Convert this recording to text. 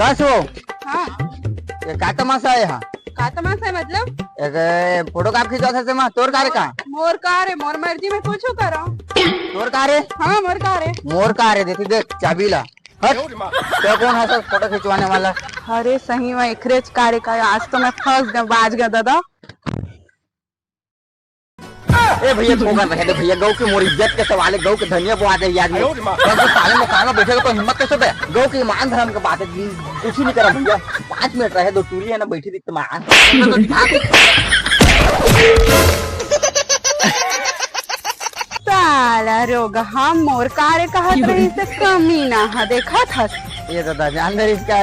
कस हो हाँ ये का तमाशा है यहाँ का तमाशा है मतलब? एक फोटो काप खिंचवा था मैं तोर कार का मोर कार है, मोर मर्जी में कुछ करो। तोर कार है हाँ मोर कार है। मोर कार है देती देख चाबी ला हट तो कौन है सर फोटो खिंचवाने वाला अरे सही में इखरेज कार का आज तो मैं फंस गया, बाज गया दादा। ए भैया तो कर रहे थे भैया गौ की मोर इज्जत के सवाल है गौ के धनिया बुआ दे आदमी साले मकान में बैठे तो हिम्मत कैसे पे गौ की ईमान धर्म की बात है कुछ ही नहीं करा भैया 5 मिनट रहे दो टूरी है ना बैठी दिखते मान साला रोग हम मोर कार कहत रही से कमी ना है, देखा था। ये दादा जान दे इसका